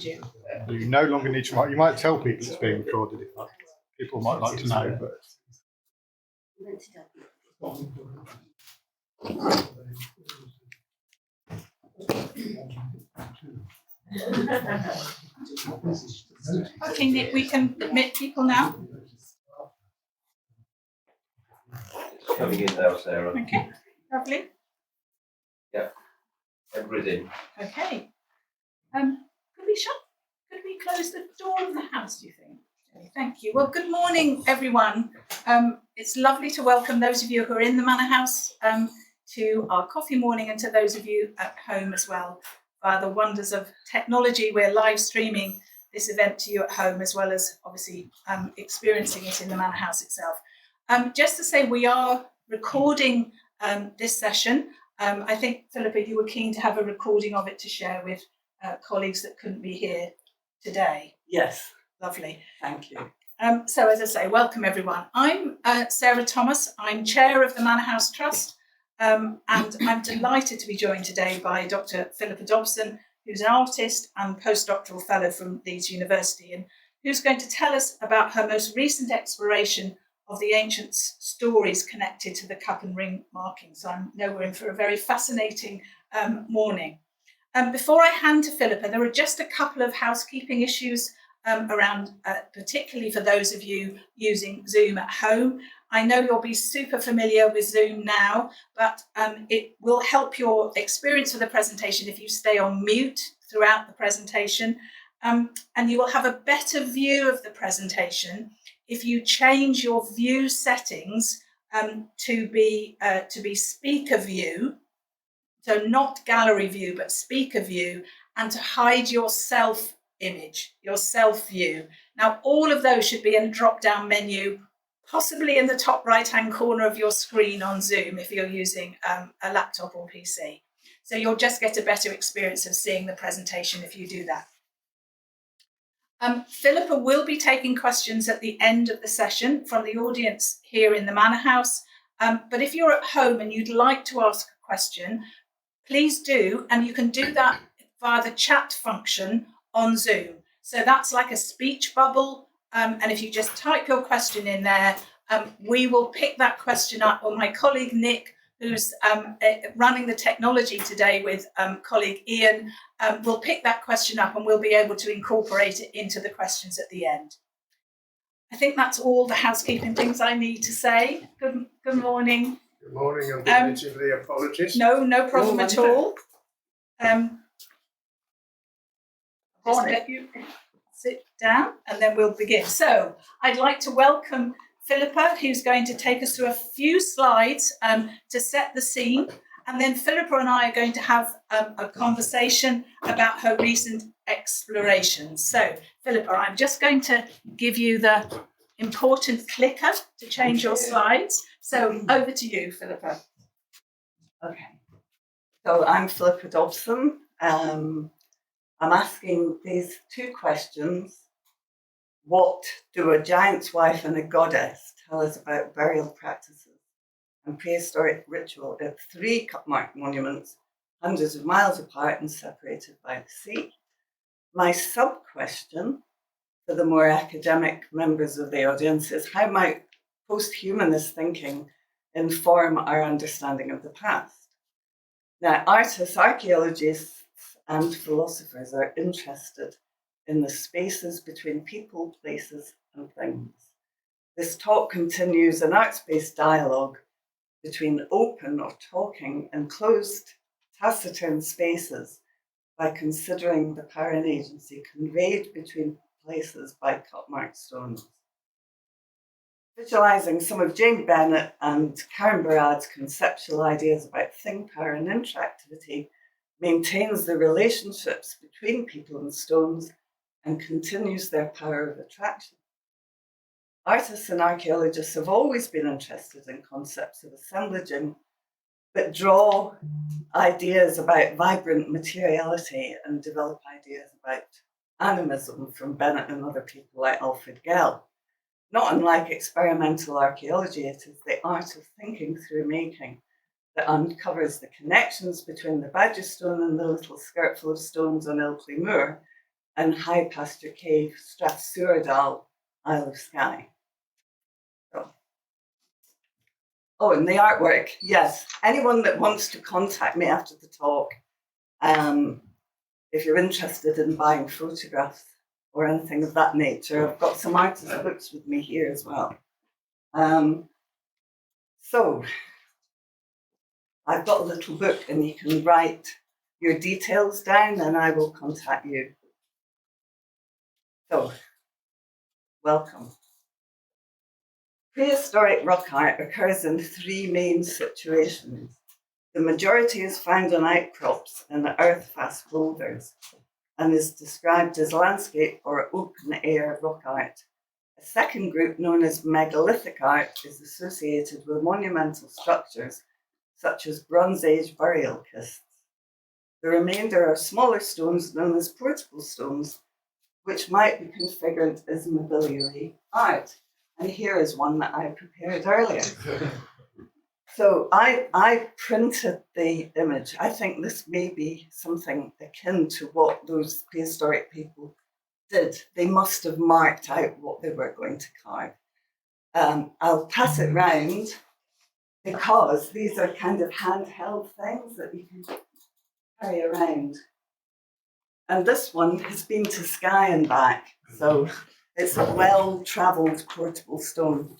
did you? You no longer need to write. You might tell people it's being recorded if people might like to know. But Okay, Nick, we can admit people now. It's coming in now, Sarah. Okay, lovely. Yeah, everything. Okay. Could we close the door of the house, do you think? Okay, thank you. Well, good morning, everyone. It's lovely to welcome those of you who are in the Manor House to our coffee morning, and to those of you at home as well. By the wonders of technology, we're live streaming this event to you at home, as well as obviously experiencing it in the Manor House itself. Just to say, we are recording this session. I think, Filippa, you were keen to have a recording of it to share with colleagues that couldn't be here today. Yes. Lovely. Thank you. So as I say, welcome everyone. I'm Sarah Thomas. I'm chair of the Manor House Trust, and I'm delighted to be joined today by Dr. Filippa Dobson, who's an artist and postdoctoral fellow from Leeds University, and who's going to tell us about her most recent exploration of the ancient stories connected to the cup and ring markings. So I know we're in for a very fascinating morning. Before I hand to Filippa, there are just a couple of housekeeping issues around, particularly for those of you using Zoom at home. I know you'll be super familiar with Zoom now, but it will help your experience of the presentation if you stay on mute throughout the presentation. And you will have a better view of the presentation if you change your view settings to be speaker view. So not gallery view, but speaker view, and to hide your self image, your self view. Now, all of those should be in a drop-down menu, possibly in the top right-hand corner of your screen on Zoom if you're using a laptop or PC. So you'll just get a better experience of seeing the presentation if you do that. Filippa will be taking questions at the end of the session from the audience here in the Manor House. But if you're at home and you'd like to ask a question, please do, and you can do that via the chat function on Zoom. So that's like a speech bubble, and if you just type your question in there, we will pick that question up, or my colleague Nick, who's running the technology today with colleague Ian, will pick that question up and we'll be able to incorporate it into the questions at the end. I think that's all the housekeeping things I need to say. Good morning. good morning, and belated apologies. No problem at all. Just let you sit down and then we'll begin. So I'd like to welcome Filippa, who's going to take us through a few slides to set the scene. And then Filippa and I are going to have a conversation about her recent explorations. So Filippa, I'm just going to give you the important clicker to change your slides. So over to you, Filippa. Okay. So I'm Filippa Dobson. I'm asking these two questions. What do a giant's wife and a goddess tell us about burial practices and prehistoric ritual at three cup-marked monuments, hundreds of miles apart and separated by the sea? My sub-question for the more academic members of the audience is, how might post-humanist thinking inform our understanding of the past? Now, artists, archaeologists, and philosophers are interested in the spaces between people, places, and things. This talk continues an arts-based dialogue between open or talking and closed taciturn spaces by considering the power and agency conveyed between places by cut-marked stones. Visualising some of Jane Bennett and Karen Barad's conceptual ideas about thing power and interactivity maintains the relationships between people and stones and continues their power of attraction. Artists and archaeologists have always been interested in concepts of assemblaging, but draw ideas about vibrant materiality and develop ideas about animism from Bennett and other people like Alfred Gell. Not unlike experimental archaeology, it is the art of thinking through making that uncovers the connections between the Badger stone and the little skirtful of stones on Ilkley Moor, and High Pasture Cave, Taciturn, Isle of Skye. So. Oh, and the artwork, yes. Anyone that wants to contact me after the talk, if you're interested in buying photographs or anything of that nature, I've got some artist books with me here as well. So I've got a little book and you can write your details down and I will contact you. So, welcome. Prehistoric rock art occurs in three main situations. The majority is found on outcrops and earth-fast boulders and is described as landscape or open-air rock art. A second group, known as megalithic art, is associated with monumental structures such as Bronze Age burial kists. The remainder are smaller stones known as portable stones, which might be configured as mobiliary art. And here is one that I prepared earlier. So I printed the image. I think this may be something akin to what those prehistoric people did. They must have marked out what they were going to carve. I'll pass it round because these are kind of handheld things that you can carry around. And this one has been to Skye and back, so it's a well-travelled portable stone.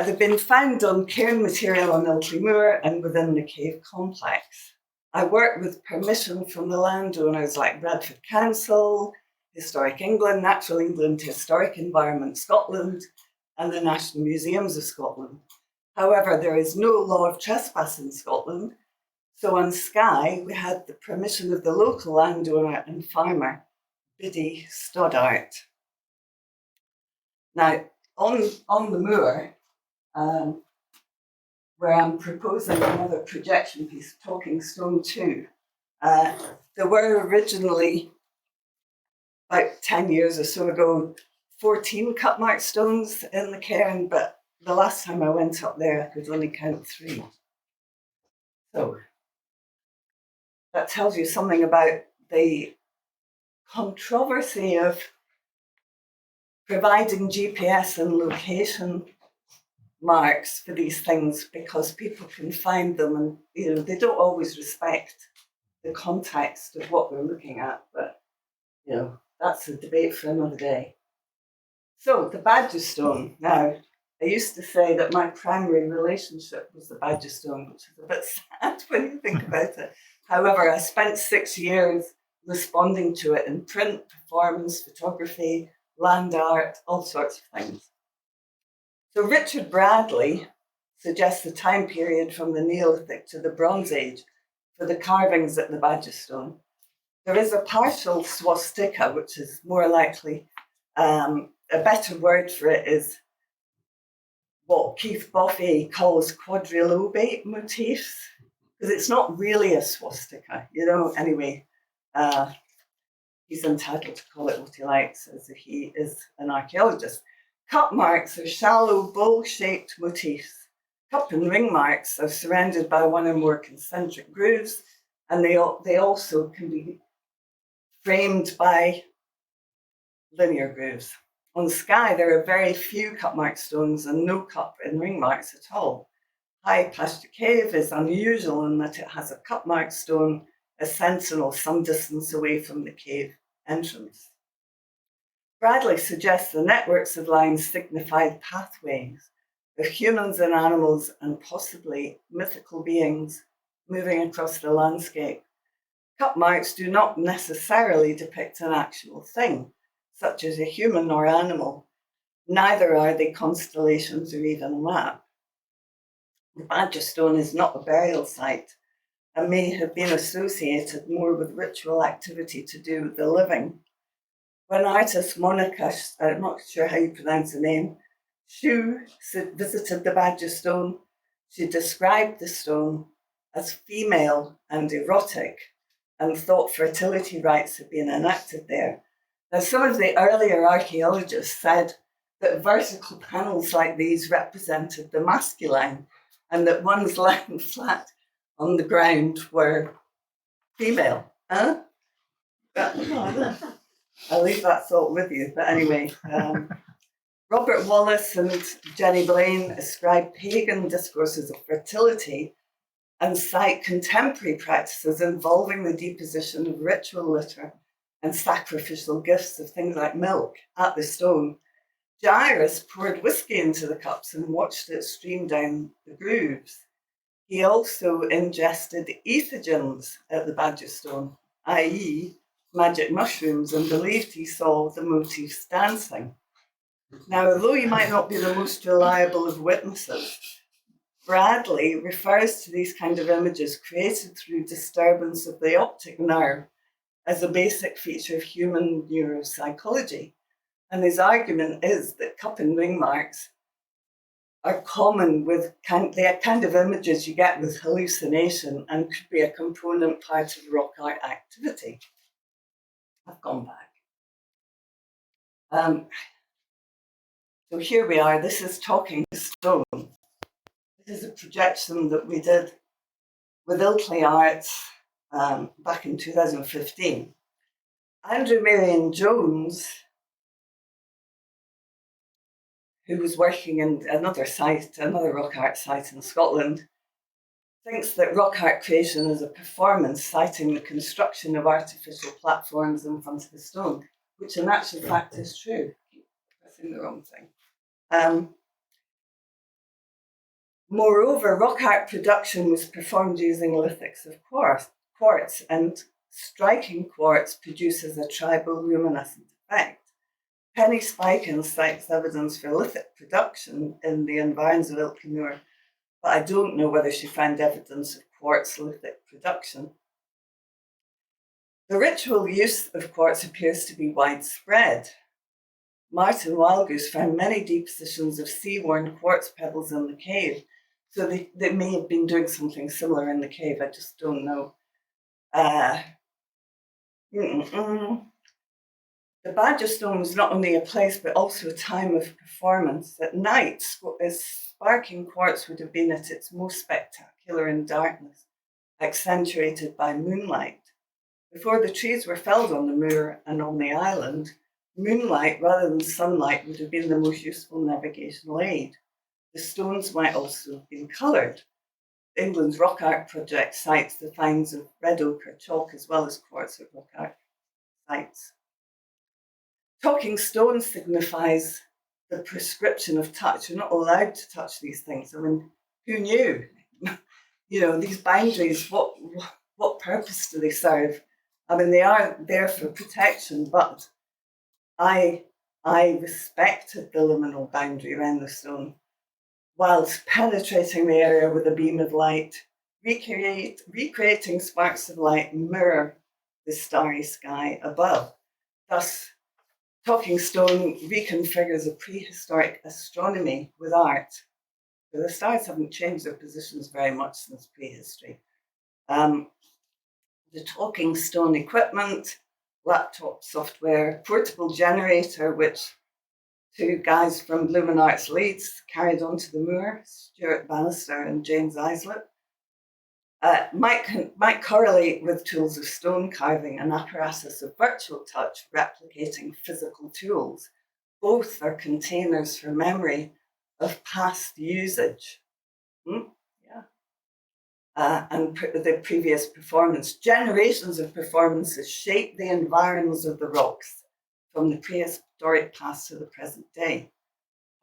They've been found on cairn material on Ilkley Moor and within the cave complex. I work with permission from the landowners like Bradford Council, Historic England, Natural England, Historic Environment Scotland, and the National Museums of Scotland. However, there is no law of trespass in Scotland, so on Skye we had the permission of the local landowner and farmer, Biddy Stoddart. Now, on the moor, where I'm proposing another projection piece, Talking Stone 2, there were originally, about 10 years or so ago, 14 cut-mark stones in the cairn, but the last time I went up there, I could only count 3. So that tells you something about the controversy of providing GPS and location marks for these things, because people can find them and they don't always respect the context of what we're looking at, but that's a debate for another day. So the Badger Stone. Now, I used to say that my primary relationship was the Badger Stone, which is a bit sad when you think about it. However, I spent 6 years responding to it in print, performance, photography, land art, all sorts of things. So Richard Bradley suggests a time period from the Neolithic to the Bronze Age for the carvings at the Badger Stone. There is a partial swastika, which is more likely, a better word for it is what Keith Boffey calls quadrilobate motifs, because it's not really a swastika, anyway. He's entitled to call it what he likes, as he is an archaeologist. Cup marks are shallow, bowl-shaped motifs. Cup and ring marks are surrounded by one or more concentric grooves, and they also can be framed by linear grooves. On Skye, there are very few cup mark stones and no cup and ring marks at all. High Pasture Cave is unusual in that it has a cup mark stone, a sentinel some distance away from the cave entrance. Bradley suggests the networks of lines signified pathways of humans and animals and possibly mythical beings moving across the landscape. Cup marks do not necessarily depict an actual thing, such as a human or animal. Neither are they constellations or even a map. The Badger Stone is not a burial site and may have been associated more with ritual activity to do with the living. When artist Monica, I'm not sure how you pronounce the name, Shu visited the Badger Stone, she described the stone as female and erotic and thought fertility rites had been enacted there. Now, some of the earlier archaeologists said that vertical panels like these represented the masculine and that ones lying flat on the ground were female. I'll leave that thought with you. But anyway, Robert Wallace and Jenny Blaine ascribe pagan discourses of fertility and cite contemporary practices involving the deposition of ritual litter and sacrificial gifts of things like milk at the stone. Jairus poured whiskey into the cups and watched it stream down the grooves. He also ingested ethogens at the Badger Stone, i.e., magic mushrooms, and believed he saw the motifs dancing. Now, although he might not be the most reliable of witnesses, Bradley refers to these kind of images created through disturbance of the optic nerve as a basic feature of human neuropsychology. And his argument is that cup and ring marks are common with the kind of images you get with hallucination and could be a component part of rock art activity. I've gone back. So here we are. This is Talking Stone. This is a projection that we did with Ilkley Arts back in 2015. Andrew Marion Jones, who was working in another rock art site in Scotland, thinks that rock art creation is a performance, citing the construction of artificial platforms in front of the stone, which in actual fact is true. Keep pressing the wrong thing. Moreover, rock art production was performed using lithics of quartz, and striking quartz produces a triboluminescent effect. Penny Spikins cites evidence for lithic production in the environs of Ilkenmure, but I don't know whether she found evidence of quartz lithic production. The ritual use of quartz appears to be widespread. Martin Wildgoose found many depositions of sea-worn quartz pebbles in the cave, so they may have been doing something similar in the cave, I just don't know. The Badger Stone was not only a place, but also a time of performance. At night, sparking quartz would have been at its most spectacular in darkness, accentuated by moonlight. Before the trees were felled on the moor and on the island, moonlight rather than sunlight would have been the most useful navigational aid. The stones might also have been coloured. England's Rock Art Project cites the finds of red ochre chalk as well as quartz at rock art sites. Talking stone signifies the prescription of touch. You're not allowed to touch these things. I mean, who knew? These boundaries, what purpose do they serve? I mean, they are there for protection, but I respected the liminal boundary around the stone, whilst penetrating the area with a beam of light, recreating sparks of light mirror the starry sky above. Thus, Talking Stone reconfigures a prehistoric astronomy with art. The stars haven't changed their positions very much since prehistory. The Talking Stone equipment, laptop software, portable generator, which two guys from Lumen Arts Leeds carried onto the moor, Stuart Bannister and James Islip, might correlate with tools of stone carving, an apparatus of virtual touch replicating physical tools. Both are containers for memory of past usage. And the previous performance. Generations of performances shape the environs of the rocks from the prehistoric past to the present day.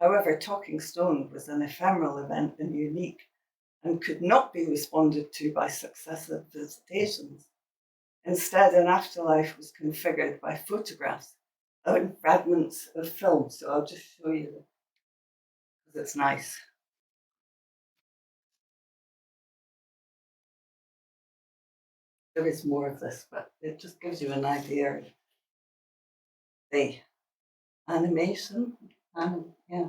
However, Talking Stone was an ephemeral event and unique, and could not be responded to by successive visitations. Instead, an afterlife was configured by photographs and fragments of film. So I'll just show you because it's nice. There is more of this, but it just gives you an idea of the animation. Yeah.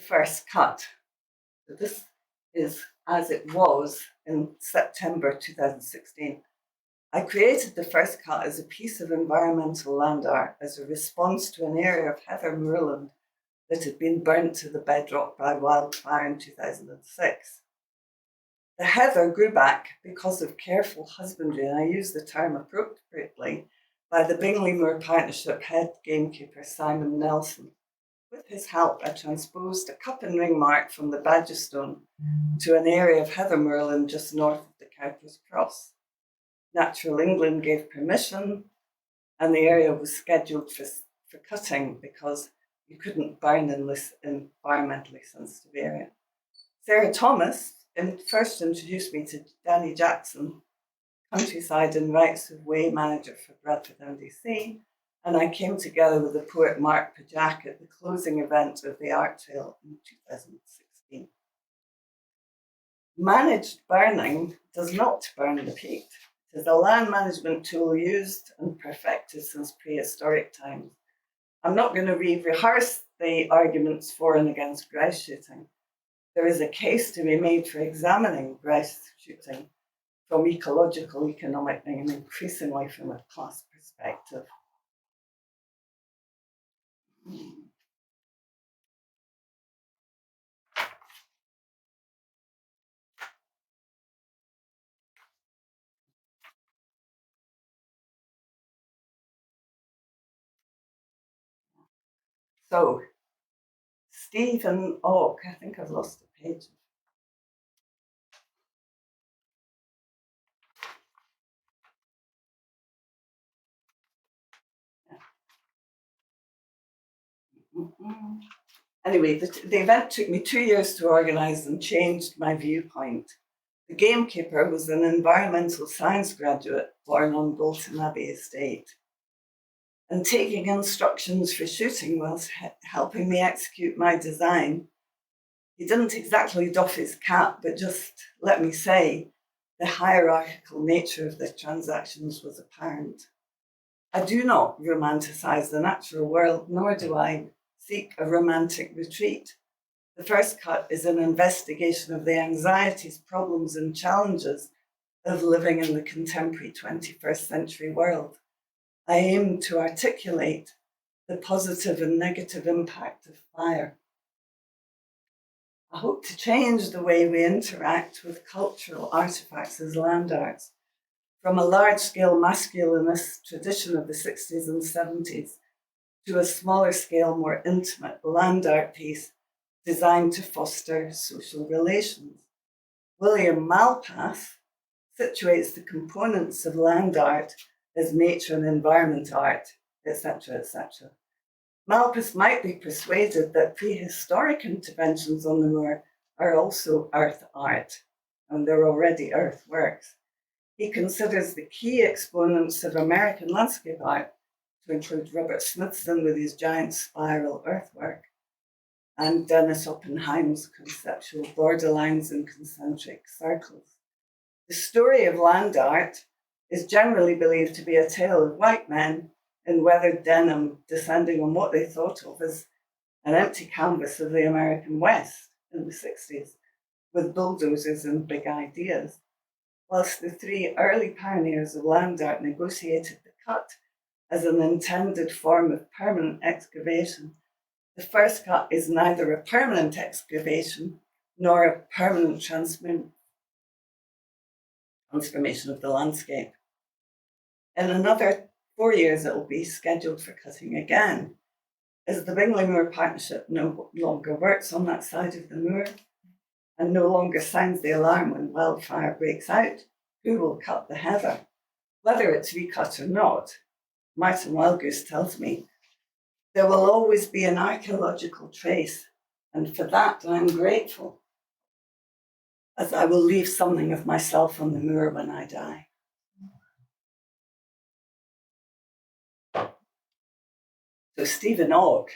the first cut. So this is as it was in September 2016. I created the first cut as a piece of environmental land art as a response to an area of heather moorland that had been burnt to the bedrock by wildfire in 2006. The heather grew back because of careful husbandry, and I use the term appropriately, by the Bingley Moor Partnership head gamekeeper Simon Nelson. With his help, I transposed a cup and ring mark from the Badgerstone to an area of heather moorland just north of the Cowper's Cross. Natural England gave permission, and the area was scheduled for cutting because you couldn't burn in this environmentally sensitive area. Sarah Thomas first introduced me to Danny Jackson, countryside and rights of way manager for Bradford NDC, and I came together with the poet Mark Pajak at the closing event of the Art Trail in 2016. Managed burning does not burn the peat. It is a land management tool used and perfected since prehistoric times. I'm not going to rehearse the arguments for and against grouse shooting. There is a case to be made for examining grouse shooting from ecological, economic, and increasingly from a class perspective. So, Stephen Ogg, I think I've lost a page. Anyway, the event took me 2 years to organise and changed my viewpoint. The gamekeeper was an environmental science graduate born on Bolton Abbey Estate, and taking instructions for shooting whilst helping me execute my design. He didn't exactly doff his cap, but just, let me say, the hierarchical nature of the transactions was apparent. I do not romanticise the natural world, nor do I seek a romantic retreat. The first cut is an investigation of the anxieties, problems, and challenges of living in the contemporary 21st century world. I aim to articulate the positive and negative impact of fire. I hope to change the way we interact with cultural artefacts as land arts, from a large-scale masculinist tradition of the 60s and 70s to a smaller scale, more intimate land art piece designed to foster social relations. William Malpass situates the components of land art as nature and environment art, etc., etc. Malpass might be persuaded that prehistoric interventions on the moor are also earth art, and they're already earth works. He considers the key exponents of American landscape art to include Robert Smithson with his giant spiral earthwork, and Dennis Oppenheim's conceptual borderlines and concentric circles. The story of land art is generally believed to be a tale of white men in weathered denim descending on what they thought of as an empty canvas of the American West in the 60s, with bulldozers and big ideas. Whilst the three early pioneers of land art negotiated the cut as an intended form of permanent excavation, the first cut is neither a permanent excavation nor a permanent transformation of the landscape. In another 4 years, it will be scheduled for cutting again. As the Bingley Moor Partnership no longer works on that side of the moor and no longer sounds the alarm when wildfire breaks out, who will cut the heather? Whether it's recut or not, Martin Wildgoose tells me, there will always be an archaeological trace, and for that I'm grateful, as I will leave something of myself on the moor when I die. So Stephen Ogg.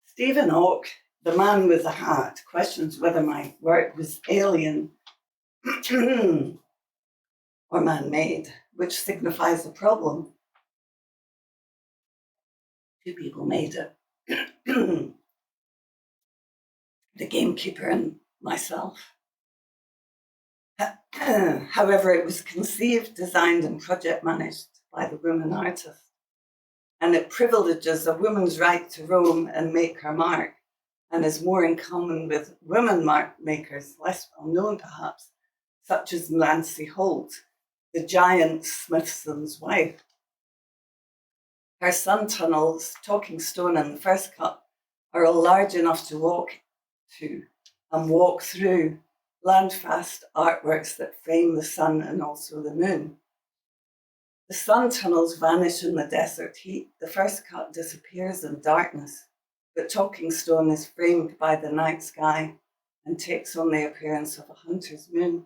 Stephen Ogg The man with the hat questions whether my work was alien or man-made, which signifies a problem. Two people made it. The gamekeeper and myself. However, it was conceived, designed, and project managed by the woman artist, and it privileges a woman's right to roam and make her mark, and is more in common with women mark makers, less well known perhaps, such as Nancy Holt, the giant Smithson's wife. Her sun tunnels, Talking Stone and the first cut, are all large enough to walk to and walk through landfast artworks that frame the sun and also the moon. The sun tunnels vanish in the desert heat. The first cut disappears in darkness, but Talking Stone is framed by the night sky and takes on the appearance of a hunter's moon.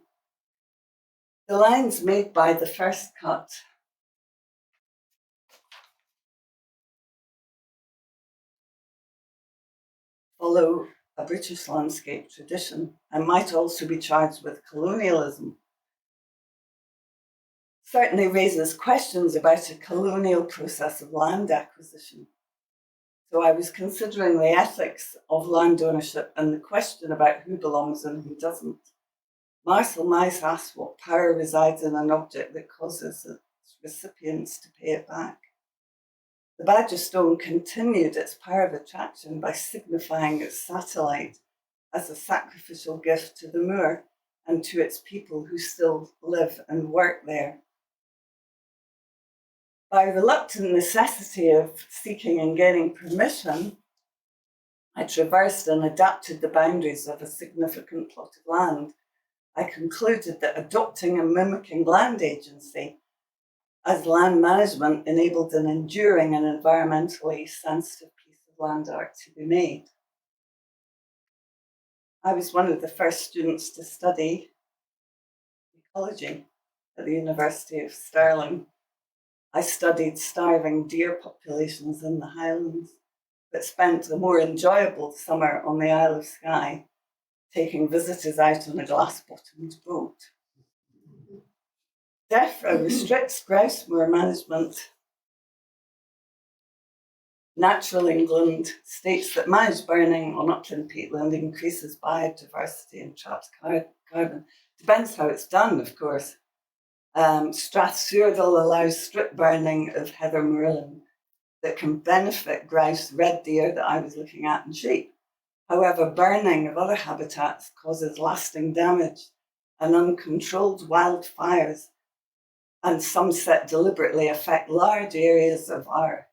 The lines made by the first cut follow a British landscape tradition and might also be charged with colonialism. Certainly raises questions about a colonial process of land acquisition. So I was considering the ethics of land ownership and the question about who belongs and who doesn't. Marcel Mauss asks what power resides in an object that causes its recipients to pay it back. The Badger Stone continued its power of attraction by signifying its satellite as a sacrificial gift to the moor and to its people who still live and work there. By reluctant necessity of seeking and gaining permission, I traversed and adapted the boundaries of a significant plot of land. I concluded that adopting and mimicking land agency as land management enabled an enduring and environmentally sensitive piece of land art to be made. I was one of the first students to study ecology at the University of Stirling. I studied starving deer populations in the Highlands, but spent the more enjoyable summer on the Isle of Skye, taking visitors out on a glass-bottomed boat. DEFRA restricts grouse moor management. Natural England states that managed burning on upland peatland increases biodiversity and traps carbon. Depends how it's done, of course. Strathsúrdal allows strip burning of heather moorland that can benefit grouse, red deer that I was looking at, and sheep. However, burning of other habitats causes lasting damage and uncontrolled wildfires, and some set deliberately affect large areas of our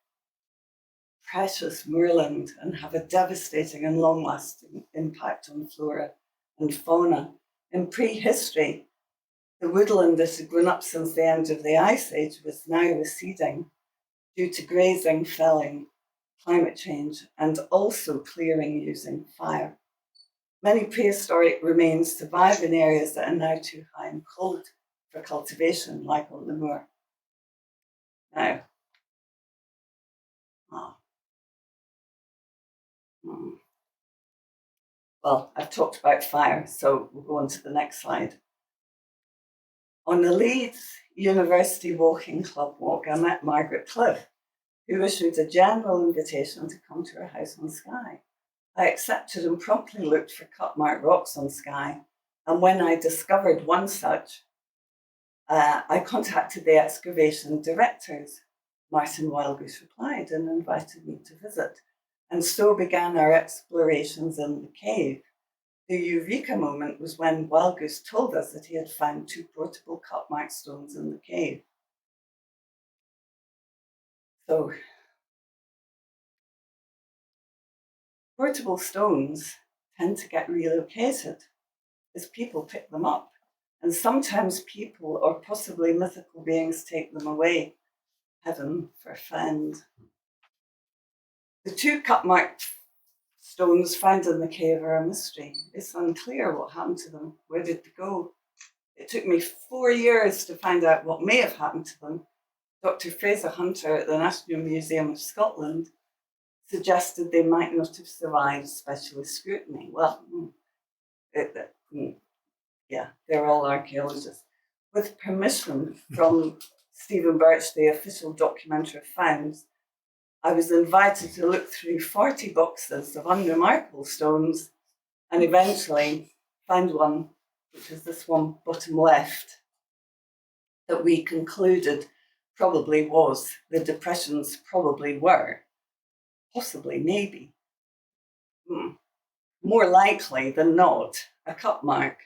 precious moorland and have a devastating and long-lasting impact on flora and fauna. In prehistory, the woodland that had grown up since the end of the Ice Age was now receding due to grazing, felling, climate change, and also clearing using fire. Many prehistoric remains survive in areas that are now too high and cold for cultivation, like on the moor. Now, well, I've talked about fire, so we'll go on to the next slide. On the Leeds University Walking Club walk, I met Margaret Cliff, who issued a general invitation to come to her house on Skye. I accepted and promptly looked for cut-marked rocks on Skye, and when I discovered one such, I contacted the excavation directors. Martin Wildgoose replied and invited me to visit, and so began our explorations in the cave. The eureka moment was when Wildgoose told us that he had found 2 portable cut-marked stones in the cave. So, portable stones tend to get relocated as people pick them up, and sometimes people or possibly mythical beings take them away. Heaven forfend. The 2 cut-marked stones found in the cave are a mystery. It's unclear what happened to them. Where did they go? It took me 4 years to find out what may have happened to them. Dr. Fraser Hunter at the National Museum of Scotland suggested they might not have survived specialist scrutiny. Well, yeah, they're all archaeologists. With permission from Stephen Birch, the official documenter of finds, I was invited to look through 40 boxes of unremarkable stones and eventually find one, which is this one bottom left, that we concluded probably was, the depressions probably were, possibly, maybe, more likely than not, a cut mark.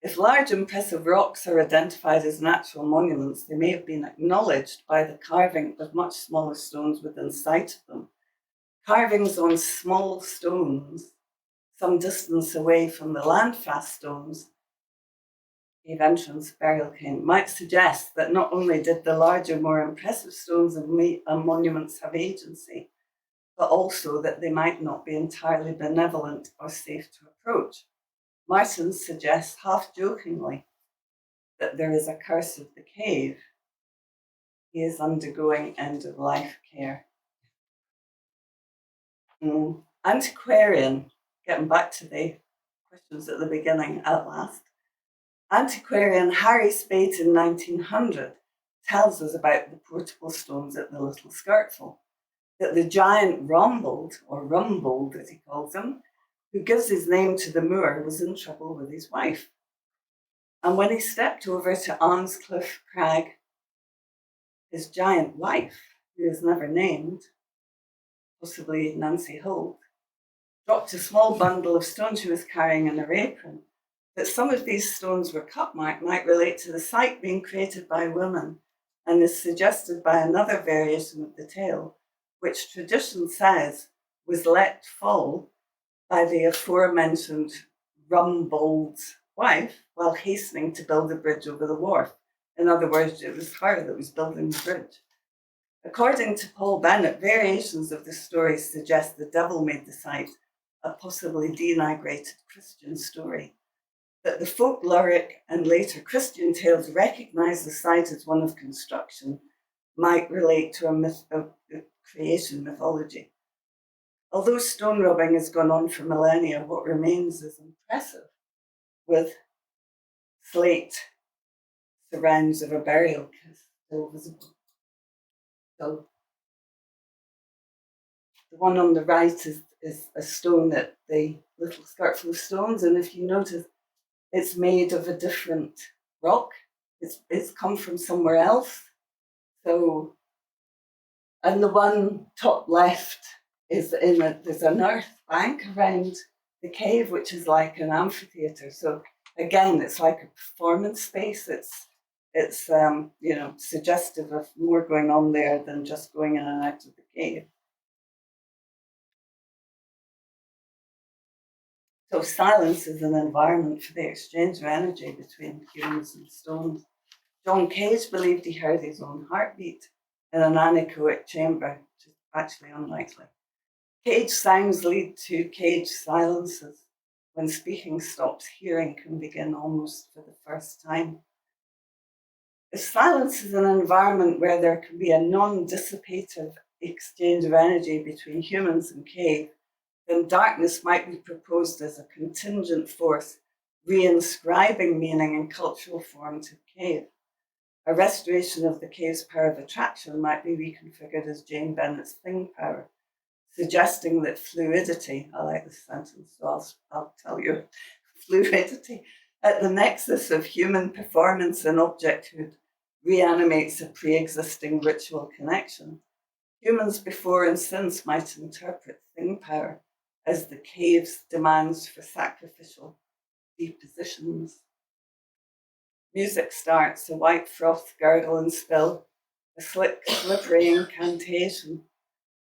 If large impressive rocks are identified as natural monuments, they may have been acknowledged by the carving of much smaller stones within sight of them. Carvings on small stones, some distance away from the landfast stones, cave entrance, burial cave, might suggest that not only did the larger, more impressive stones and monuments have agency, but also that they might not be entirely benevolent or safe to approach. Martin suggests, half jokingly, that there is a curse of the cave. He is undergoing end-of-life care. Antiquarian, getting back to the questions at the beginning at last. Antiquarian Harry Spate in 1900 tells us about the portable stones at the Little Skirtful, that the giant Rumbold, or Rumbold as he calls him, who gives his name to the moor, was in trouble with his wife. And when he stepped over to Arnscliffe Crag, his giant wife, who is never named, possibly Nancy Holt, dropped a small bundle of stones she was carrying in her apron. That some of these stones were cut marked might relate to the site being created by women and is suggested by another variation of the tale, which tradition says was let fall by the aforementioned Rumbold's wife while hastening to build a bridge over the wharf. In other words, it was her that was building the bridge. According to Paul Bennett, variations of the story suggest the devil made the site a possibly denigrated Christian story. That the folkloric and later Christian tales recognise the site as one of construction might relate to a myth of creation mythology. Although stone rubbing has gone on for millennia, what remains is impressive, with slate surrounds of a burial still visible. So the one on the right is a stone at the Little Skirtful of Stones, and if you notice, it's made of a different rock. It's come from somewhere else. So, and the one top left is there's an earth bank around the cave, which is like an amphitheatre. So again, it's like a performance space. It's suggestive of more going on there than just going in and out of the cave. So silence is an environment for the exchange of energy between humans and stones. John Cage believed he heard his own heartbeat in an anechoic chamber, which is actually unlikely. Cage sounds lead to cage silences. When speaking stops, hearing can begin almost for the first time. If silence is an environment where there can be a non-dissipative exchange of energy between humans and cave, then darkness might be proposed as a contingent force, reinscribing meaning and cultural form to cave. A restoration of the cave's power of attraction might be reconfigured as Jane Bennett's thing power, suggesting that fluidity, I like this sentence, so I'll tell you, fluidity at the nexus of human performance and objecthood reanimates a pre-existing ritual connection. Humans before and since might interpret thing power as the cave's demands for sacrificial depositions. Music starts, a white froth gurgle and spill, a slick, slippery incantation,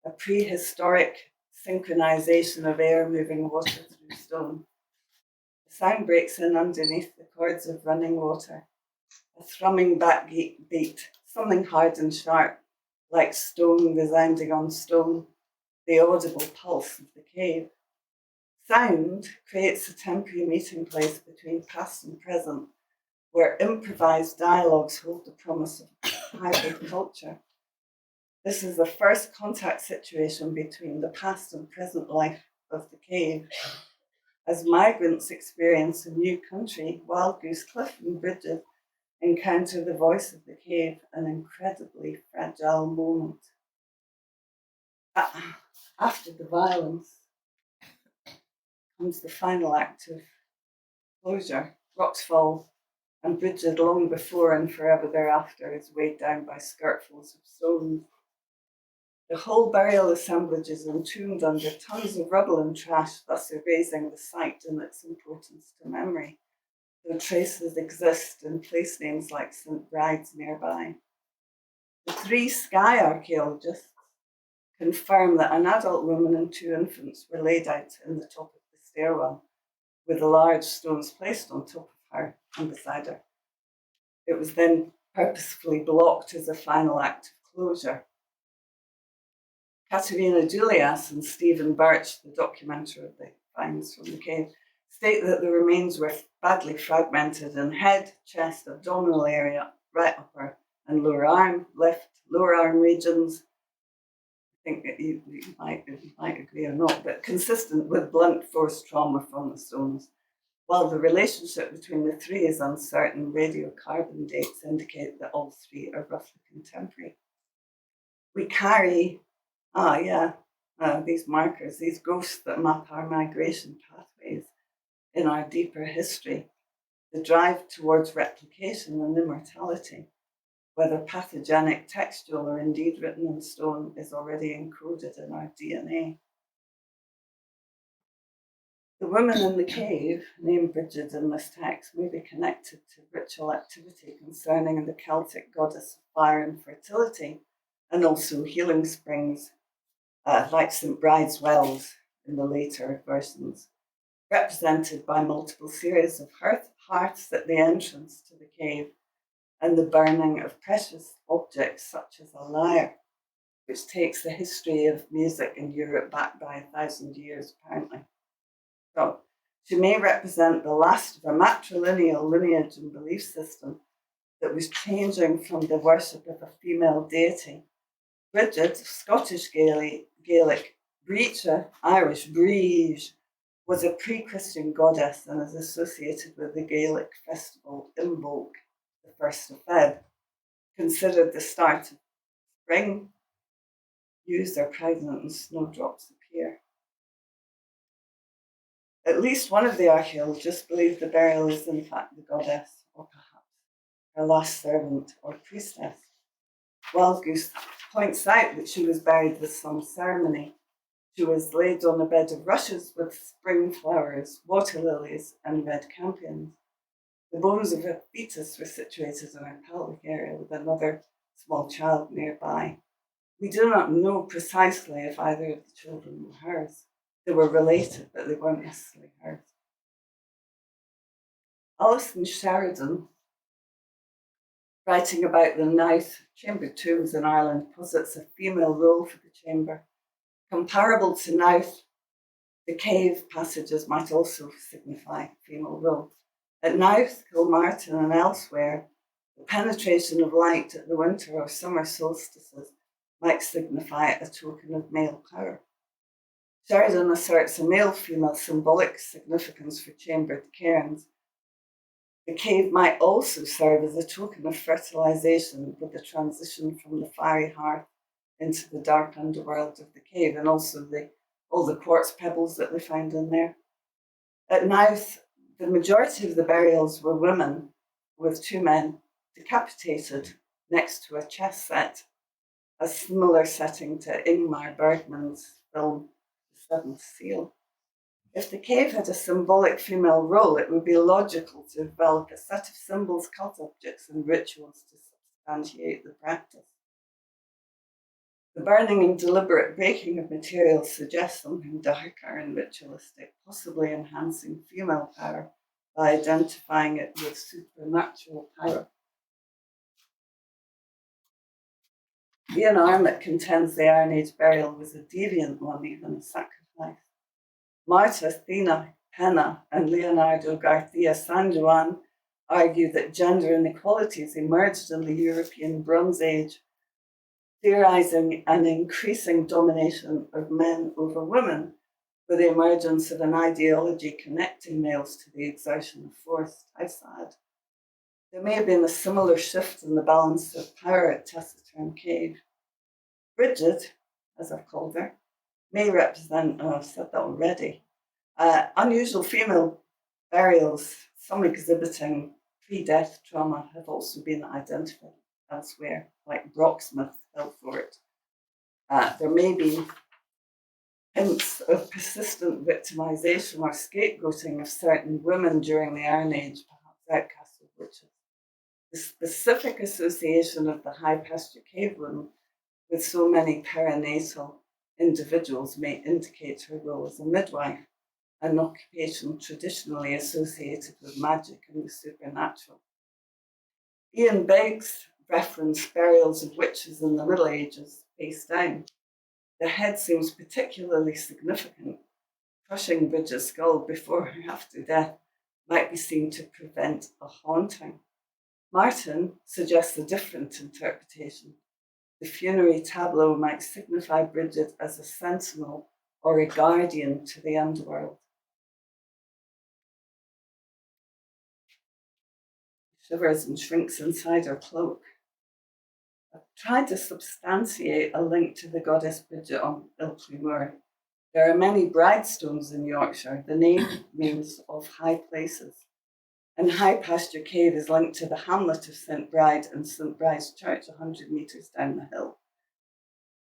a prehistoric synchronization of air moving water through stone. The sound breaks in underneath the chords of running water, a thrumming backbeat, something hard and sharp, like stone resounding on stone, the audible pulse of the cave. Sound creates a temporary meeting place between past and present, where improvised dialogues hold the promise of hybrid culture. This is the first contact situation between the past and present life of the cave. As migrants experience a new country, Wild Goose Cliff and Bridget encounter the voice of the cave, an incredibly fragile moment. After the violence comes the final act of closure. Rocks fall, and Bridget, long before and forever thereafter, is weighed down by skirtfuls of stones. The whole burial assemblage is entombed under tons of rubble and trash, thus erasing the site and its importance to memory, though traces exist in place names like St. Bride's nearby. The 3 sky archaeologists confirm that an adult woman and 2 infants were laid out in the top of the stairwell, with large stones placed on top of her and beside her. It was then purposefully blocked as a final act of closure. Katerina Julias and Stephen Birch, the documenter of the finds from the cave, state that the remains were badly fragmented in head, chest, abdominal area, right upper and lower arm, left lower arm regions. I think that you might agree or not, but consistent with blunt force trauma from the stones. While the relationship between the 3 is uncertain, radiocarbon dates indicate that all 3 are roughly contemporary. We carry these markers, these ghosts that map our migration pathways in our deeper history, the drive towards replication and immortality, whether pathogenic, textual, or indeed written in stone, is already encoded in our DNA. The woman in the cave, named Bridget in this text, may be connected to ritual activity concerning the Celtic goddess of fire and fertility, and also healing springs, like St. Bride's Wells in the later versions, represented by multiple series of hearths at the entrance to the cave, and the burning of precious objects such as a lyre, which takes the history of music in Europe back by 1,000 years, apparently. So she may represent the last of a matrilineal lineage and belief system that was changing from the worship of a female deity. Bridget, Scottish Gaelic, Breacha, Irish Breege, was a pre-Christian goddess and is associated with the Gaelic festival Imbolc, the 1st of Feb, considered the start of spring. Used are pregnant and snowdrops appear. At least one of the archaeologists believes the burial is in fact the goddess, or perhaps her last servant or priestess. Wild Goose points out that she was buried with some ceremony. She was laid on a bed of rushes with spring flowers, water lilies, and red campions. The bones of a fetus were situated in her pelvic area with another small child nearby. We do not know precisely if either of the children were hers. They were related, but they weren't necessarily hers. Alison Sheridan, writing about the Knowth chamber tombs in Ireland, posits a female role for the chamber. Comparable to Knowth, the cave passages might also signify female role. At Knowth, Kilmartin, and elsewhere, the penetration of light at the winter or summer solstices might signify a token of male power. Sheridan asserts a male-female symbolic significance for chambered cairns. The cave might also serve as a token of fertilization with the transition from the fiery hearth into the dark underworld of the cave, and also all the quartz pebbles that they found in there. At Knowth, the majority of the burials were women, with 2 men decapitated next to a chess set, a similar setting to Ingmar Bergman's film The Seventh Seal. If the cave had a symbolic female role, it would be logical to develop a set of symbols, cult objects, and rituals to substantiate the practice. The burning and deliberate breaking of materials suggests something darker and ritualistic, possibly enhancing female power by identifying it with supernatural power. Ian Arnott contends the Iron Age burial was a deviant one, even a sacrifice. Marta Athena Pena and Leonardo Garcia San Juan argue that gender inequalities emerged in the European Bronze Age theorising an increasing domination of men over women with the emergence of an ideology connecting males to the exertion of force. How sad. There may have been a similar shift in the balance of power at Taciturn Cave. Bridget, as I've called her, may represent, I've said that already, unusual female burials, some exhibiting pre-death trauma, have also been identified elsewhere, like Brocksmith, Hillfort. There may be hints of persistent victimisation or scapegoating of certain women during the Iron Age, perhaps outcast of witches. The specific association of the high pasture cave woman with so many perinatal individuals may indicate her role as a midwife, an occupation traditionally associated with magic and the supernatural. Ian Beggs referenced burials of witches in the Middle Ages face down. The head seems particularly significant. Crushing Bridget's skull before her after death might be seen to prevent a haunting. Martin suggests a different interpretation. The funerary tableau might signify Bridget as a sentinel or a guardian to the underworld. She shivers and shrinks inside her cloak. I've tried to substantiate a link to the goddess Bridget on Ilkley Moor. There are many bridestones in Yorkshire. The name means of high places. And High Pasture Cave is linked to the hamlet of St Bride and St Bride's Church, 100 metres down the hill.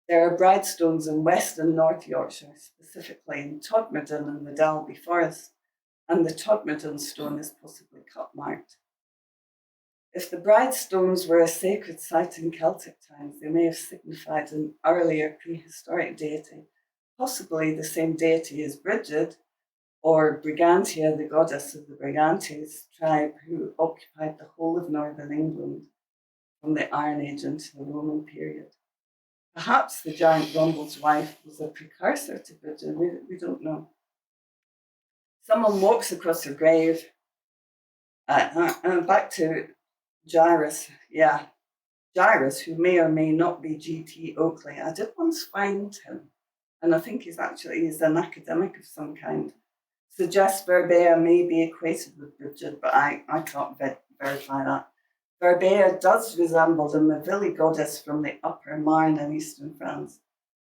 There are bridestones in West and North Yorkshire, specifically in Todmorden and the Dalby Forest, and the Todmorden stone is possibly cut-marked. If the bridestones were a sacred site in Celtic times, they may have signified an earlier prehistoric deity, possibly the same deity as Bridget, or Brigantia, the goddess of the Brigantes tribe who occupied the whole of northern England from the Iron Age into the Roman period. Perhaps the giant Rumble's wife was a precursor to Bridget, we don't know. Someone walks across her grave, and back to Gyrus, Gyrus, who may or may not be G.T. Oakley. I did once find him, and I think he's an academic of some kind. Suggests Verbea may be equated with Bridget, but I can't verify that. Verbea does resemble the Mavilly goddess from the Upper Marne in eastern France,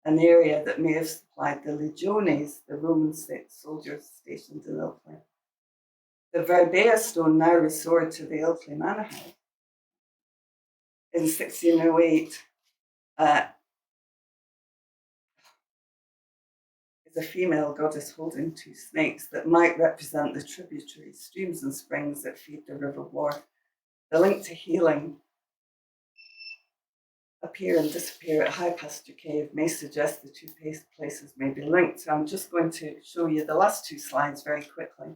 an area that may have supplied the legiones, the Roman soldiers stationed in Ilkley. The Verbea stone, now restored to the Ilkley Manor House in 1608, is a female goddess holding two snakes that might represent the tributary streams and springs that feed the River Wharfe. The link to healing appear and disappear at High Pasture Cave may suggest the two places may be linked. So I'm just going to show you the last two slides very quickly.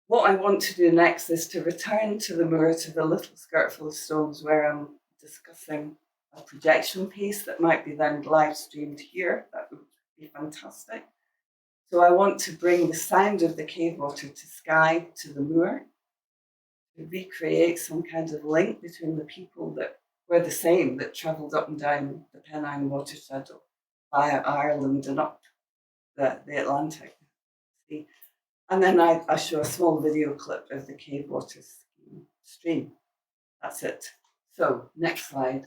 What I want to do next is to return to the moor, to the little skirtful of stones, where I'm discussing a projection piece that might be then live streamed here. That would be fantastic. So I want to bring the sound of the cave water to Skye, to the moor, to recreate some kind of link between the people that were the same, that travelled up and down the Pennine watershed via Ireland and up the Atlantic Sea. And then I show a small video clip of the cave water stream. That's it. So, next slide.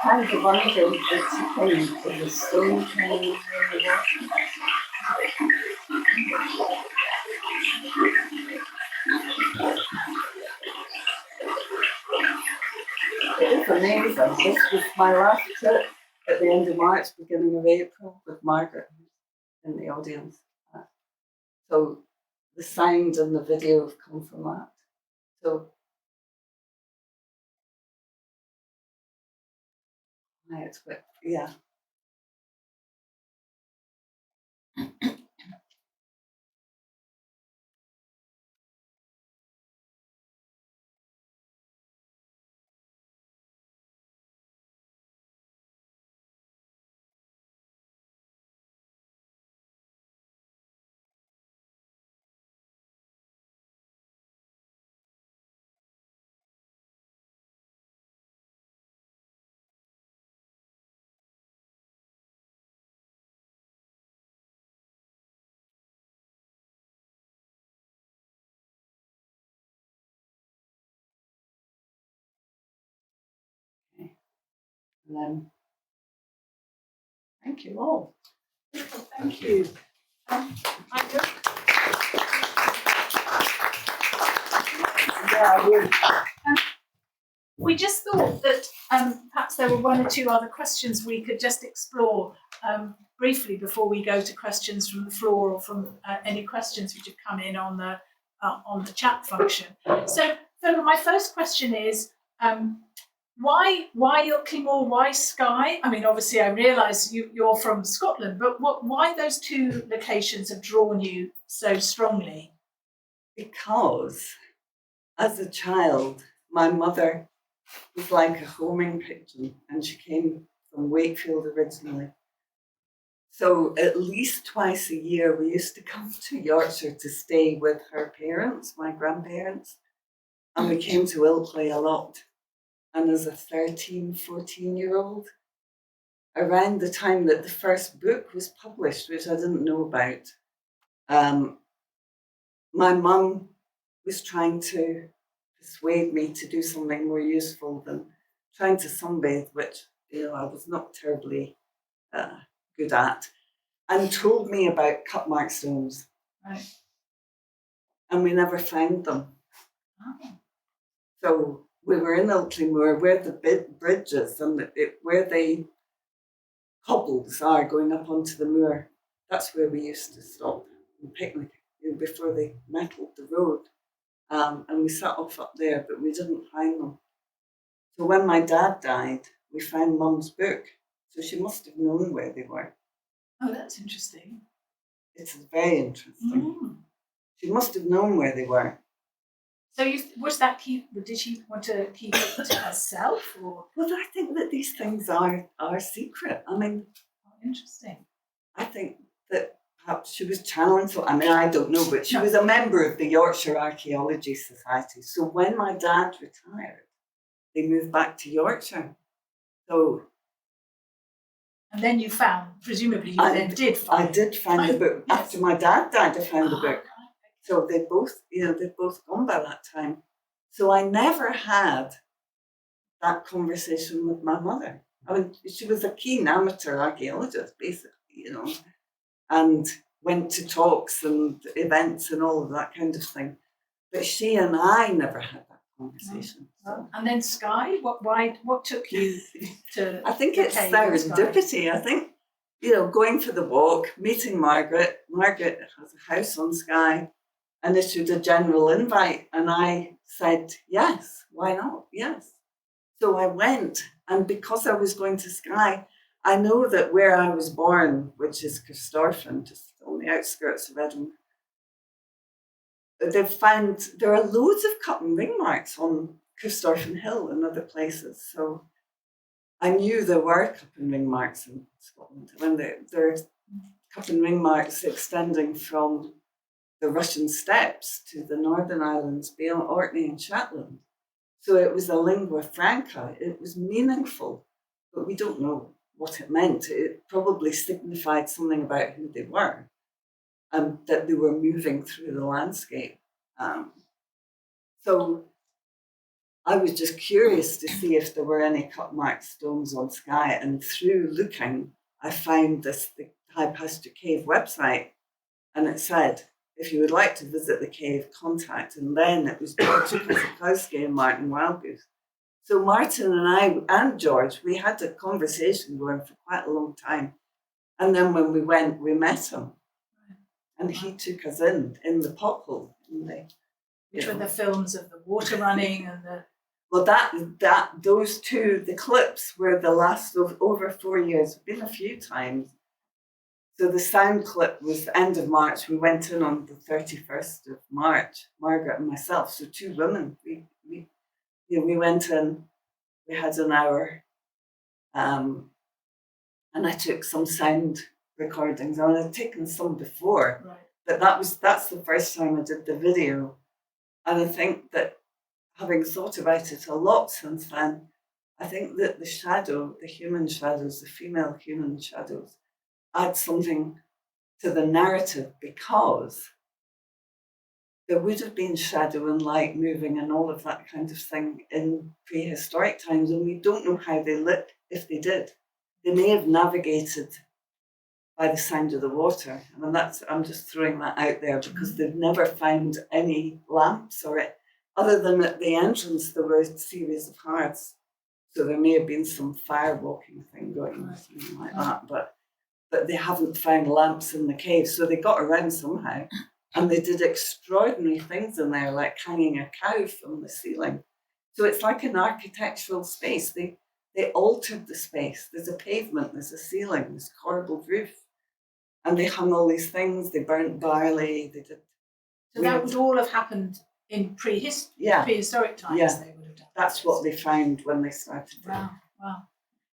Kind of wondering if it's came in the stone came in the water. It is amazing. This was my last trip at the end of March, beginning of April, with Margaret in the audience. So the sound and the video have come from that. So, it's a bit, yeah. And then, thank you all. Thank you. We just thought that perhaps there were one or two other questions we could just explore briefly before we go to questions from the floor or from any questions which have come in on the chat function. So, Philippa, my first question is, why Ilkley, why Skye? I mean, obviously, I realise you're from Scotland, but why those two locations have drawn you so strongly? Because as a child, my mother was like a homing pigeon, and she came from Wakefield originally. So at least twice a year, we used to come to Yorkshire to stay with her parents, my grandparents, and we came to Ilkley a lot. And as a 13, 14-year-old, around the time that the first book was published, which I didn't know about, my mum was trying to persuade me to do something more useful than trying to sunbathe, which I was not terribly good at, and told me about cut mark stones. Right. And we never found them. Oh. So we were in Ilkley Moor where the bridges and where the cobbles are going up onto the moor. That's where we used to stop and picnic before they metalled the road. And we set off up there, but we didn't find them. So when my dad died, we found Mum's book. So she must have known where they were. Oh, that's interesting. It's very interesting. Mm. She must have known where they were. So did she want to keep it to herself, or? Well, I think that these things are secret. I mean, Interesting. I think that perhaps she was channeling. So I mean, I don't know, but she was a member of the Yorkshire Archaeology Society. So when my dad retired, they moved back to Yorkshire. So. And then you found, presumably, I did find the book. Yes. After my dad died, I found the book. So they've both gone by that time. So I never had that conversation with my mother. I mean, she was a keen amateur archaeologist, basically, and went to talks and events and all of that kind of thing. But she and I never had that conversation. So. And then Skye, what took you to? I think it's serendipity. I think, going for the walk, meeting Margaret. Margaret has a house on Skye and issued a general invite. And I said, yes, why not? Yes. So I went. And because I was going to Skye, I know that where I was born, which is Corstorphine, just on the outskirts of Edinburgh, they've found there are loads of cut and ring marks on Corstorphine Hill and other places. So I knew there were cut and ring marks in Scotland. When there are cut and ring marks extending from the Russian steppes to the Northern Islands beyond Orkney and Shetland. So it was a lingua franca. It was meaningful, but we don't know what it meant. It probably signified something about who they were and that they were moving through the landscape. So I was just curious to see if there were any cut mark stones on Skye, and through looking, I found the High Pasture Cave website, and it said, if you would like to visit the cave, contact. And then it was George Kozakowski and Martin Wildgoose. So Martin and I and George, we had a conversation going for quite a long time. And then when we went, we met him. and he took us in the pothole. Which were the films of the water running and the... Well, those two, the clips were the last of over 4 years. Been a few times. So the sound clip was the end of March. We went in on the 31st of March, Margaret and myself. So 2 women. We went in. We had an hour, and I took some sound recordings. I mean, I'd taken some before, Right. but that's the first time I did the video. And I think that, having thought about it a lot since then, I think that the human shadows, the female human shadows, add something to the narrative, because there would have been shadow and light moving and all of that kind of thing in prehistoric times, and we don't know how they lit, if they did. They may have navigated by the sound of the water. I mean, I'm just throwing that out there, because they've never found any lamps or it. Other than at the entrance, there were a series of hearths. So there may have been some fire walking thing going on, something like that. But they haven't found lamps in the cave. So they got around somehow. And they did extraordinary things in there, like hanging a cow from the ceiling. So it's like an architectural space. They altered the space. There's a pavement, there's a ceiling, there's a corbelled roof. And they hung all these things. They burnt barley. They did. So that would all have happened in prehistoric times. Yeah. They would have done. That's what they found when they started. Wow.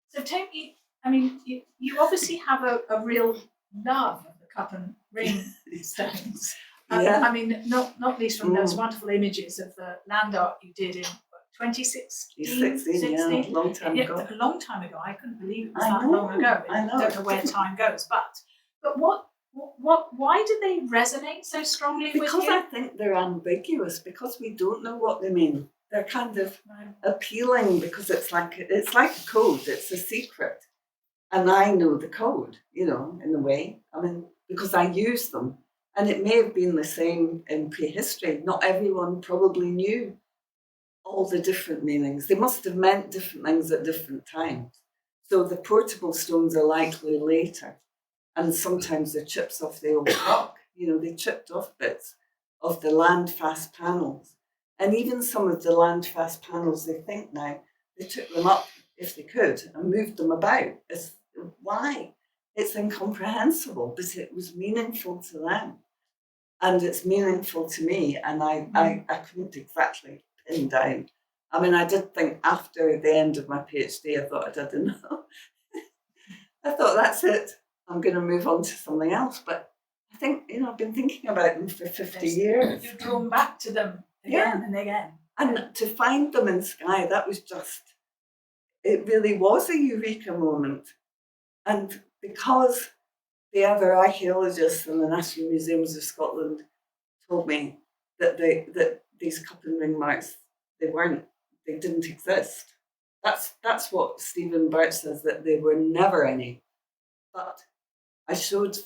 So Tony, I mean, you obviously have a real love of the cup and ring stones. I mean, not least from those wonderful images of the land art you did in 2016. Yeah, a long time ago. A long time ago. I couldn't believe it was that long ago. I know. I don't know where time goes, but why do they resonate so strongly with you? Because I think they're ambiguous, because we don't know what they mean. They're kind of appealing, because it's like a code, it's a secret. And I know the code, in a way. I mean, because I use them. And it may have been the same in prehistory. Not everyone probably knew all the different meanings. They must have meant different things at different times. So the portable stones are likely later. And sometimes they're chips off the old rock. They chipped off bits of the land-fast panels. And even some of the land-fast panels, they think now, they took them up, if they could, and moved them about. Why? It's incomprehensible, but it was meaningful to them. And it's meaningful to me, and I couldn't exactly pin down. I mean, I did think after the end of my PhD, I thought I'd had enough. I thought, that's it. I'm going to move on to something else. But I think, I've been thinking about them for 50 years. You're drawn back to them again and again. And to find them in Skye, that was it really was a eureka moment. And because the other archaeologists in the National Museums of Scotland told me that these cup and ring marks, they didn't exist. That's what Stephen Birch says, that they were never any. But I showed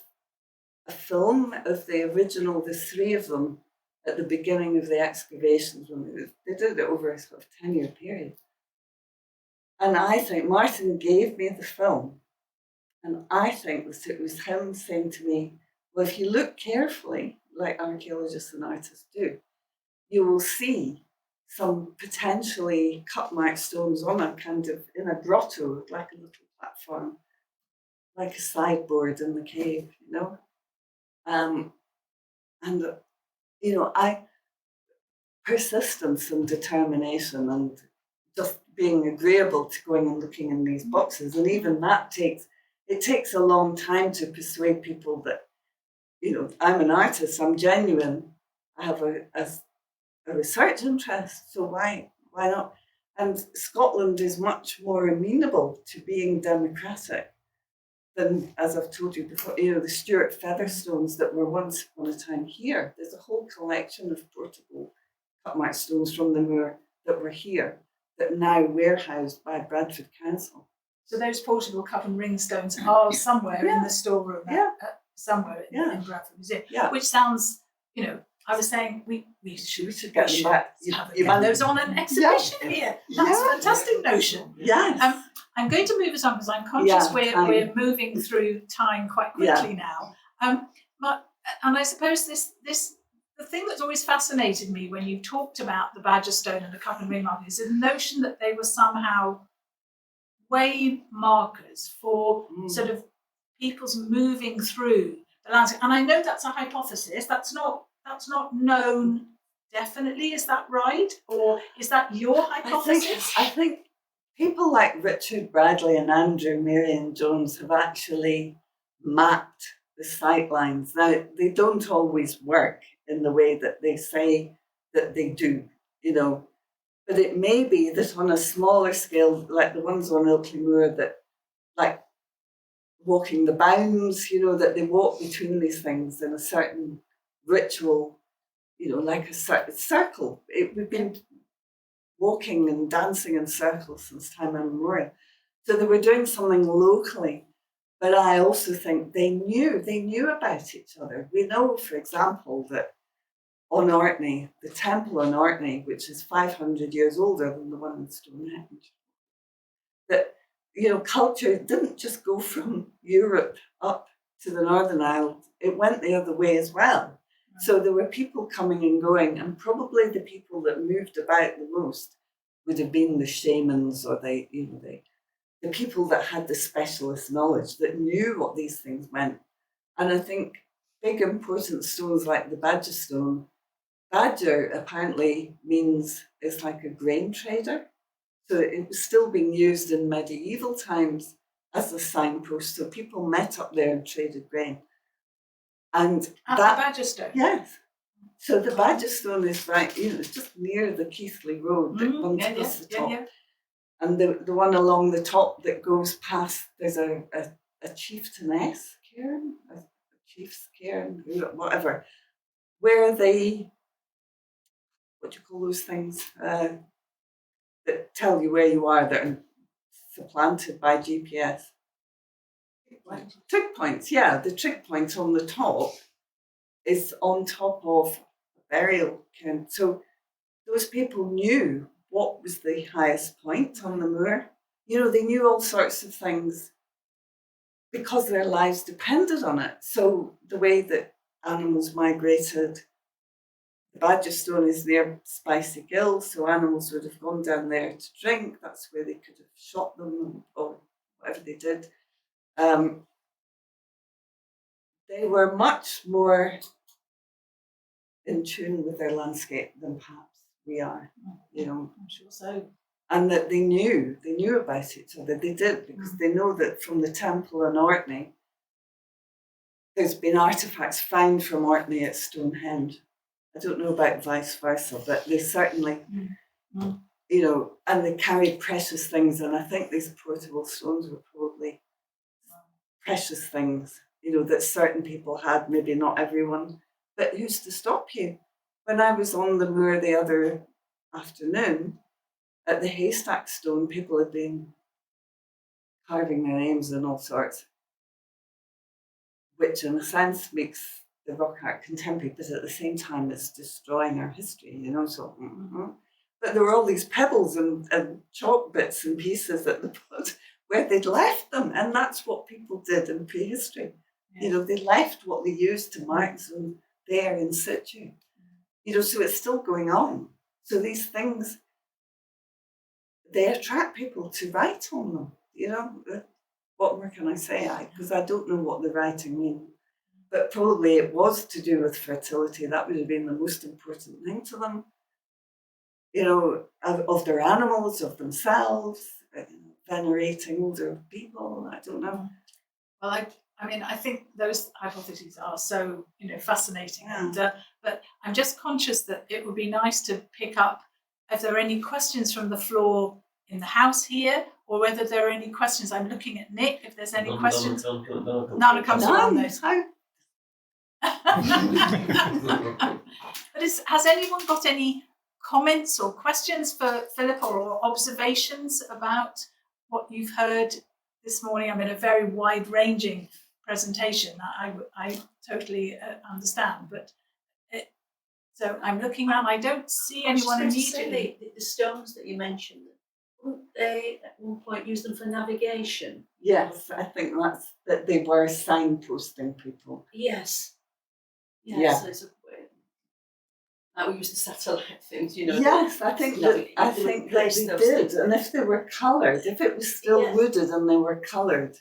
a film of the original, the 3 of them, at the beginning of the excavations when they did it over a sort of 10-year period. And I think Martin gave me the film. And I think that it was him saying to me, well, if you look carefully, like archaeologists and artists do, you will see some potentially cut-marked stones on in a grotto, like a little platform, like a sideboard in the cave, persistence and determination and just being agreeable to going and looking in these boxes. And even that takes a long time to persuade people that, I'm an artist, I'm genuine, I have a research interest, so why not? And Scotland is much more amenable to being democratic than, as I've told you before, the Stuart Featherstones that were once upon a time here. There's a whole collection of portable cut-marked stones from the moor that were here that now warehoused by Bradford Council. So those portable cup and ring stones are somewhere in the storeroom, somewhere in Bradford Museum, which sounds, I was saying we should get them back. Have those on an exhibition here. That's a fantastic notion. Yes. I'm going to move us on because I'm conscious we're moving through time quite quickly now. But and I suppose the thing that's always fascinated me when you've talked about the Badger Stone and the Cup and Ring markers is the notion that they were somehow way markers for sort of people's moving through the landscape. And I know that's a hypothesis. That's not known definitely. Is that right? Or is that your hypothesis? I think people like Richard Bradley and Andrew Marion Jones have actually mapped the sightlines. Now, they don't always work in the way that they say that they do, but it may be that on a smaller scale, like the ones on Ilkley Moor, that like walking the bounds, that they walk between these things in a certain ritual, like a certain circle. We've been walking and dancing in circles since time immemorial. So they were doing something locally. But I also think they knew about each other. We know, for example, that on Orkney, the temple on Orkney, which is 500 years older than the one in Stonehenge, that, culture didn't just go from Europe up to the Northern Isles, it went the other way as well. So there were people coming and going, and probably the people that moved about the most would have been the shamans or the people that had the specialist knowledge that knew what these things meant. And I think big important stones like the Badger Stone, Badger apparently means it's like a grain trader. So it was still being used in medieval times as a signpost. So people met up there and traded grain. And at the Badger Stone? Yes. So the Badger Stone is right, it's just near the Keighley Road that runs across the top. Yeah. And the one along the top that goes past, there's a chieftainess cairn, a chief's cairn, whatever, where they, what do you call those things, that tell you where you are, that are supplanted by GPS. Trig points, yeah. The trig point on the top is on top of a burial cairn. So those people knew what was the highest point on the moor. They knew all sorts of things because their lives depended on it. So the way that animals migrated, the Badger Stone is near Spicy Gill, so animals would have gone down there to drink. That's where they could have shot them or whatever they did. They were much more in tune with their landscape than perhaps we are, I'm sure so. And that they knew about each other. They did, because they know that from the temple in Orkney, there's been artefacts found from Orkney at Stonehenge. I don't know about vice versa, but they certainly, and they carried precious things. And I think these portable stones were probably precious things, that certain people had, maybe not everyone. But who's to stop you? When I was on the moor the other afternoon, at the Haystack Stone, people had been carving their names and all sorts, which in a sense makes the rock art contemporary, but at the same time it's destroying our history, so. But there were all these pebbles and chalk bits and pieces at the bottom where they'd left them, and that's what people did in prehistory. They left what they used to mark them there in situ. So it's still going on. So these things, they attract people to write on them. What more can I say? Because I don't know what the writing means. But probably it was to do with fertility. That would have been the most important thing to them. Of their animals, of themselves, venerating older people. I don't know. Well, I think those hypotheses are so, fascinating. Yeah. And but I'm just conscious that it would be nice to pick up if there are any questions from the floor in the house here, or whether there are any questions. I'm looking at Nick. If there's any questions, none comes on those. But has anyone got any comments or questions for Filippa, or observations about what you've heard this morning? A very wide-ranging presentation. I totally understand, but so I'm looking around. I don't see anyone immediately. The stones that you mentioned, wouldn't they at one point use them for navigation? Yes, I think that they were signposting people. Yes. Yeah. So it's a way. Like we use the satellite things, you know. Yes, I think No, that I you would think that place they those did, things. and if they were coloured, if it was still Yes. wooded and they were coloured,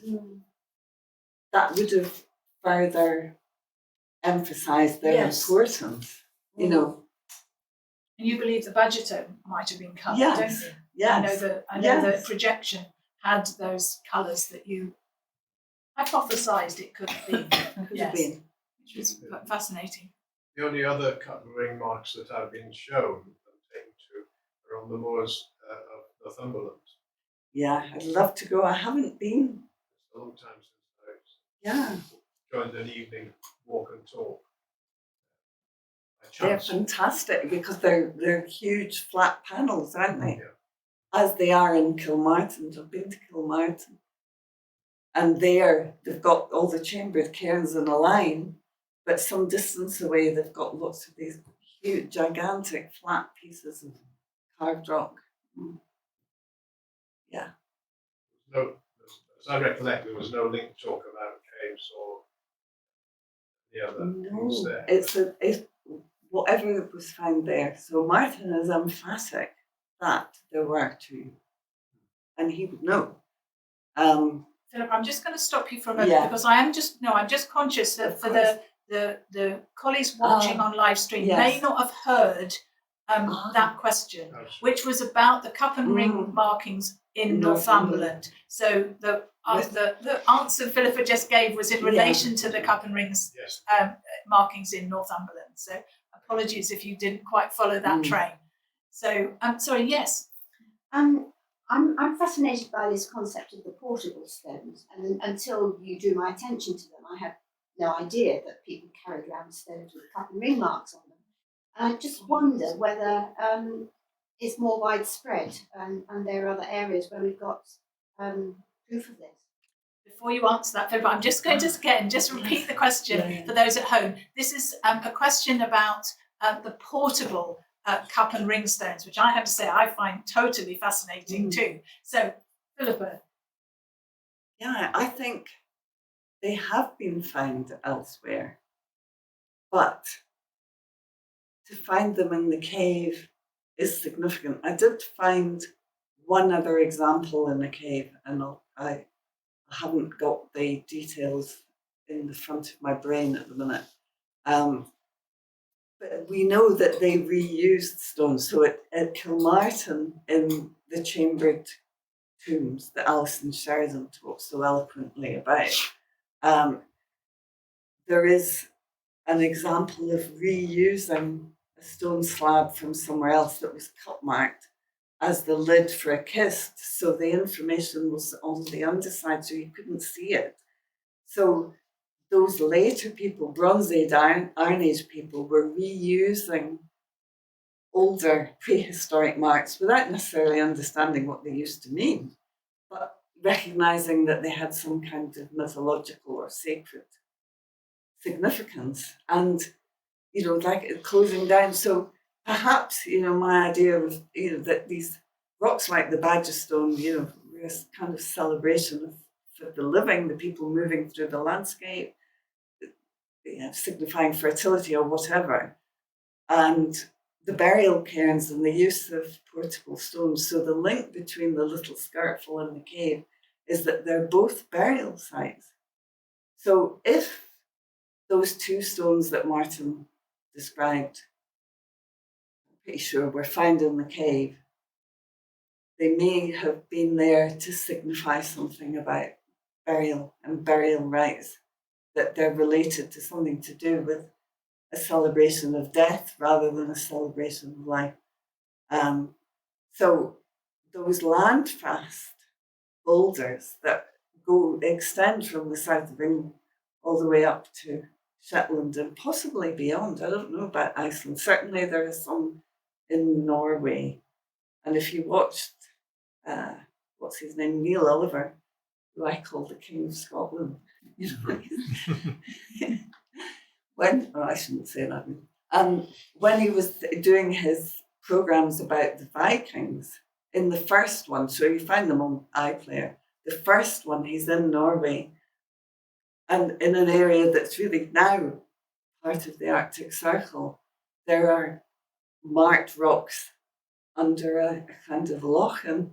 that would have further emphasised their Yes. importance. You know. And you believe the budgeter might have been coloured, Yes. don't you? Yes. I know the Yes. projection had those colours that you hypothesised it could have been. Could have been. Which was fascinating. The only other cut and ring marks that have been shown and taken to are on the moors of Northumberland. Yeah, I'd love to go. I haven't been. It's a long time since Yeah. I joined an evening walk and talk. By They're chance. fantastic because they're huge flat panels, aren't they? Yeah. As they are in Kilmartin. I've been to Kilmartin. And there they've got all the chambered cairns in a line, but some distance away they've got lots of these huge, gigantic, flat pieces of carved rock. Yeah. No, as I recollect, there was no link talk about caves or the other things No, there. it's whatever was found there. So Martin is emphatic that there were two, and he would know. Philip, I'm just going to stop you for a moment Yeah. because I'm just conscious that Of for course. the colleagues watching on live stream yes. may not have heard that question, which was about the cup and ring markings in Northumberland. So the answer Philippa just gave was in relation to the cup and rings Yes. markings in Northumberland. So apologies if you didn't quite follow that train. So I'm sorry. Yes. I'm fascinated by this concept of the portable stones, and until you drew my attention to them, I had no idea that people carried around stones with cup and ring marks on them. And I just wonder whether it's more widespread, and there are other areas where we've got proof of this. Before you answer that, Philippa, I'm just going to again just repeat the question for those at home. This is a question about the portable cup and ring stones, which I have to say I find totally fascinating too. So, Philippa. Yeah, I think they have been found elsewhere, but to find them in the cave is significant. I did find one other example in a cave, and I haven't got the details in the front of my brain at the minute. But we know that they reused stones. So at Kilmartin, in the chambered tombs that Alison Sheridan talks so eloquently about, there is an example of reusing a stone slab from somewhere else that was cut marked as the lid for a kist. So the information was on the underside, so you couldn't see it. So those later people, Bronze Age, Iron Age people, were reusing older prehistoric marks without necessarily understanding what they used to mean, but recognizing that they had some kind of mythological or sacred significance. And, like closing down. So perhaps, my idea was, that these rocks like the Badger Stone, were a kind of celebration of the living, the people moving through the landscape, signifying fertility or whatever, and the burial cairns and the use of portable stones. So the link between the little skirtful and the cave is that they're both burial sites. So if those two stones that Martin described, I'm pretty sure, were found in the cave, they may have been there to signify something about burial and burial rites, that they're related to something to do with a celebration of death rather than a celebration of life. So those landfast boulders that extend from the south of England all the way up to Shetland and possibly beyond. I don't know about Iceland. Certainly there are some in Norway. And if you watched, what's his name, Neil Oliver, who I call the King of Scotland, I shouldn't say that. When he was doing his programs about the Vikings, in the first one, so you find them on iPlayer, the first one, he's in Norway, and in an area that's really now part of the Arctic Circle, there are marked rocks under a kind of loch, and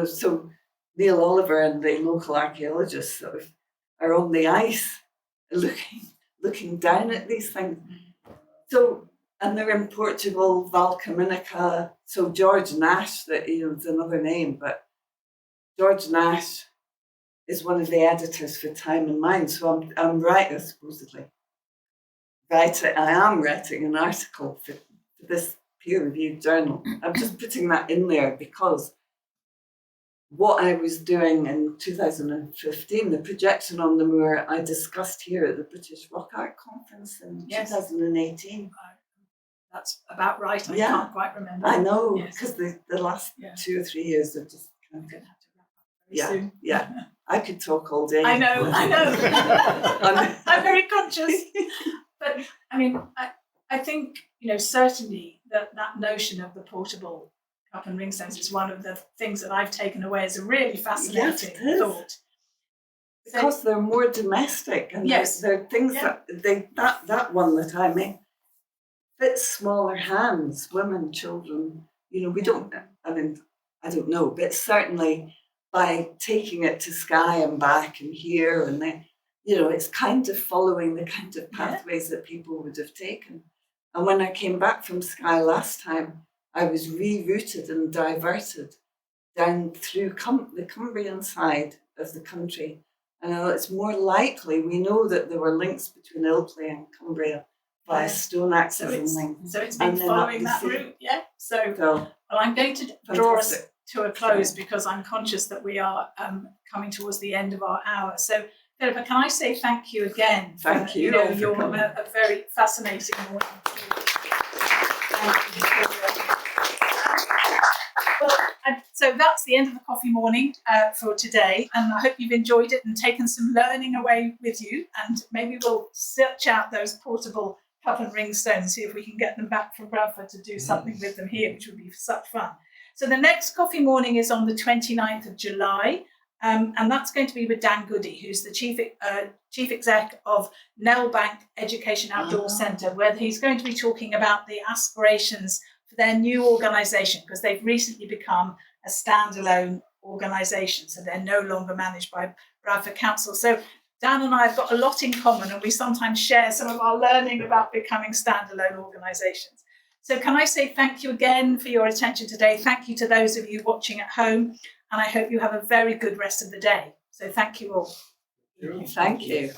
so Neil Oliver and the local archaeologists sort of are on the ice looking down at these things. So, and they're in Portugal, Valcaminica. So George Nash, that is another name, but George Nash is one of the editors for Time and Mind. So I'm writing, supposedly. I am writing an article for this peer-reviewed journal. I'm just putting that in there because what I was doing in 2015, the projection on the moor, I discussed here at the British Rock Art Conference in 2018. That's about right. I Yeah. can't quite remember. I know, Yes. because the last Yeah. 2 or 3 years have just kind I'm of, going to have to wrap up very soon. yeah. I could talk all day. I know. I'm very conscious. But I mean, I think, certainly that notion of the portable cup and ring stones is one of the things that I've taken away as a really fascinating Yes, it is. thought. Because they're more domestic, and Yes. they're things Yeah. that one that I made fits smaller hands, women, children. We don't. I mean, I don't know, but certainly by taking it to Skye and back and here and there, it's kind of following the kind of pathways that people would have taken. And when I came back from Skye last time, I was rerouted and diverted down through the Cumbrian side of the country. And it's more likely, we know that there were links between Ilkley and Cumbria via stone axes and links. So it's been And then following up the that sea. route, yeah. So So, well, I'm going to draw us fantastic. to a close because I'm conscious that we are coming towards the end of our hour. So, Filippa, can I say thank you again? Thank you. You're a very fascinating morning. Thank you. So that's the end of the coffee morning for today, and I hope you've enjoyed it and taken some learning away with you, and maybe we'll search out those portable cup and ring stones, see if we can get them back from Bradford to do something with them here, which would be such fun. So the next coffee morning is on the 29th of July, and that's going to be with Dan Goody, who's the chief exec of Nellbank Education Outdoor Centre, where he's going to be talking about the aspirations for their new organisation, because they've recently become a standalone organisation, so they're no longer managed by Bradford Council. So Dan and I have got a lot in common, and we sometimes share some of our learning about becoming standalone organisations. So can I say thank you again for your attention today. Thank you to those of you watching at home, and I hope you have a very good rest of the day. So thank you all. Thank you.